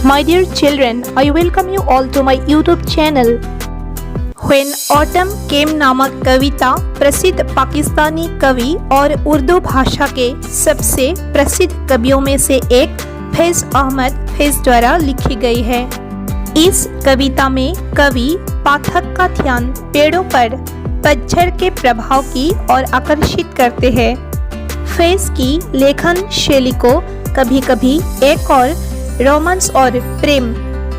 My dear children, I welcome you all to my YouTube channel. When Autumn Came नामक कविता प्रसिद्ध पाकिस्तानी कवि और उर्दू भाषा के सबसे प्रसिद्ध कवियों में से एक फैज़ अहमद फैज़ द्वारा लिखी गई है। इस कविता में कवि पाठक का ध्यान पेड़ों पर पतझड़ के प्रभाव की ओर आकर्षित करते हैं। फैज़ की लेखन शैली को कभी कभी एक और रोमांस और प्रेम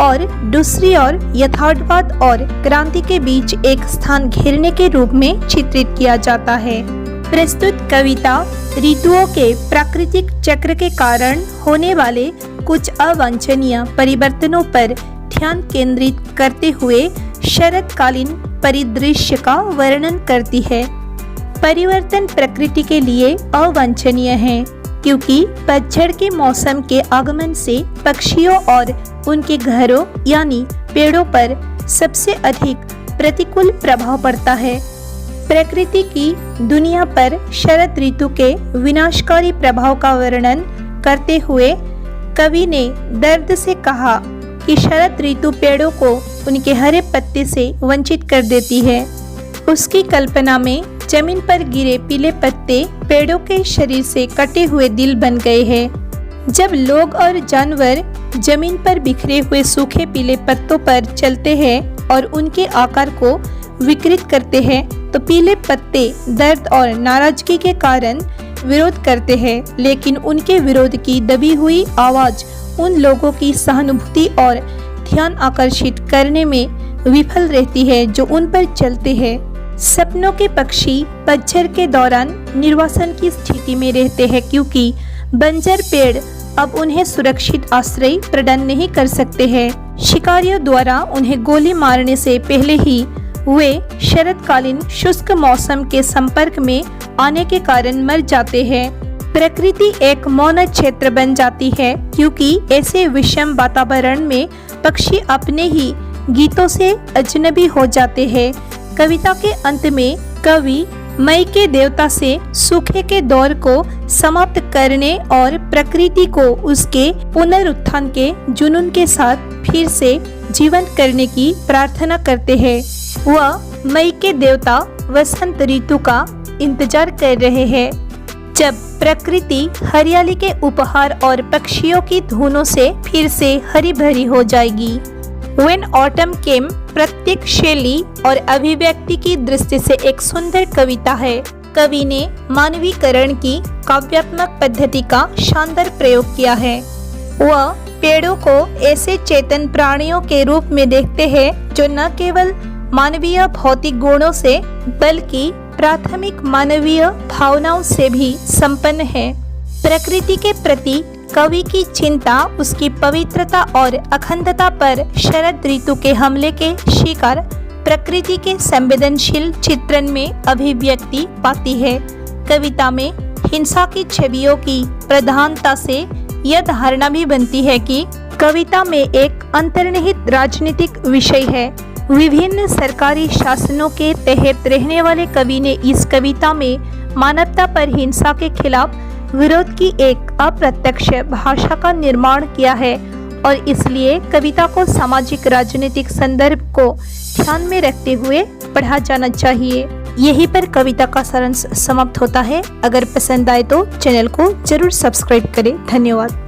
और दूसरी ओर यथार्थवाद और क्रांति के बीच एक स्थान घेरने के रूप में चित्रित किया जाता है। प्रस्तुत कविता ऋतुओं के प्राकृतिक चक्र के कारण होने वाले कुछ अवांछनीय परिवर्तनों पर ध्यान केंद्रित करते हुए शरतकालीन परिदृश्य का वर्णन करती है। परिवर्तन प्रकृति के लिए अवांछनीय है क्योंकि पतझड़ के मौसम के आगमन से पक्षियों और उनके घरों यानी पेड़ों पर सबसे अधिक प्रतिकूल प्रभाव पड़ता है। प्रकृति की दुनिया पर शरद ऋतु के विनाशकारी प्रभाव का वर्णन करते हुए कवि ने दर्द से कहा कि शरद ऋतु पेड़ों को उनके हरे पत्ते से वंचित कर देती है। उसकी कल्पना में जमीन पर गिरे पीले पत्ते पेड़ों के शरीर से कटे हुए दिल बन गए हैं। जब लोग और जानवर जमीन पर बिखरे हुए सूखे पीले पत्तों पर चलते हैं और उनके आकार को विकृत करते हैं तो पीले पत्ते दर्द और नाराजगी के कारण विरोध करते हैं, लेकिन उनके विरोध की दबी हुई आवाज उन लोगों की सहानुभूति और ध्यान आकर्षित करने में विफल रहती है जो उन पर चलते हैं। सपनों के पक्षी पतझड़ के दौरान निर्वासन की स्थिति में रहते हैं क्योंकि बंजर पेड़ अब उन्हें सुरक्षित आश्रय प्रदान नहीं कर सकते हैं। शिकारियों द्वारा उन्हें गोली मारने से पहले ही वे शरतकालीन शुष्क मौसम के संपर्क में आने के कारण मर जाते हैं। प्रकृति एक मौन क्षेत्र बन जाती है क्योंकि ऐसे विषम वातावरण में पक्षी अपने ही गीतों से अजनबी हो जाते हैं। कविता के अंत में कवि मई के देवता से सूखे के दौर को समाप्त करने और प्रकृति को उसके पुनरुत्थान के जुनून के साथ फिर से जीवंत करने की प्रार्थना करते हैं। वह मई के देवता वसंत ऋतु का इंतजार कर रहे हैं जब प्रकृति हरियाली के उपहार और पक्षियों की धुनों से फिर से हरी भरी हो जाएगी। When Autumn Came प्रत्येक शैली और अभिव्यक्ति की दृष्टि से एक सुंदर कविता है। कवि ने मानवीकरण की काव्यात्मक पद्धति का शानदार प्रयोग किया है। वह पेड़ों को ऐसे चेतन प्राणियों के रूप में देखते हैं जो न केवल मानवीय भौतिक गुणों से बल्कि प्राथमिक मानवीय भावनाओं से भी संपन्न है। प्रकृति के प्रति कवि की चिंता उसकी पवित्रता और अखंडता पर शरद ऋतु के हमले के शिकार प्रकृति के संवेदनशील चित्रण में अभिव्यक्ति पाती है। कविता में हिंसा की छवियों की प्रधानता से यह धारणा भी बनती है कि कविता में एक अंतर्निहित राजनीतिक विषय है। विभिन्न सरकारी शासनों के तहत रहने वाले कवि ने इस कविता में मानवता पर हिंसा के खिलाफ विरोध की एक अप्रत्यक्ष भाषा का निर्माण किया है और इसलिए कविता को सामाजिक राजनीतिक संदर्भ को ध्यान में रखते हुए पढ़ा जाना चाहिए। यहीं पर कविता का सारांश समाप्त होता है। अगर पसंद आए तो चैनल को जरूर सब्सक्राइब करें। धन्यवाद।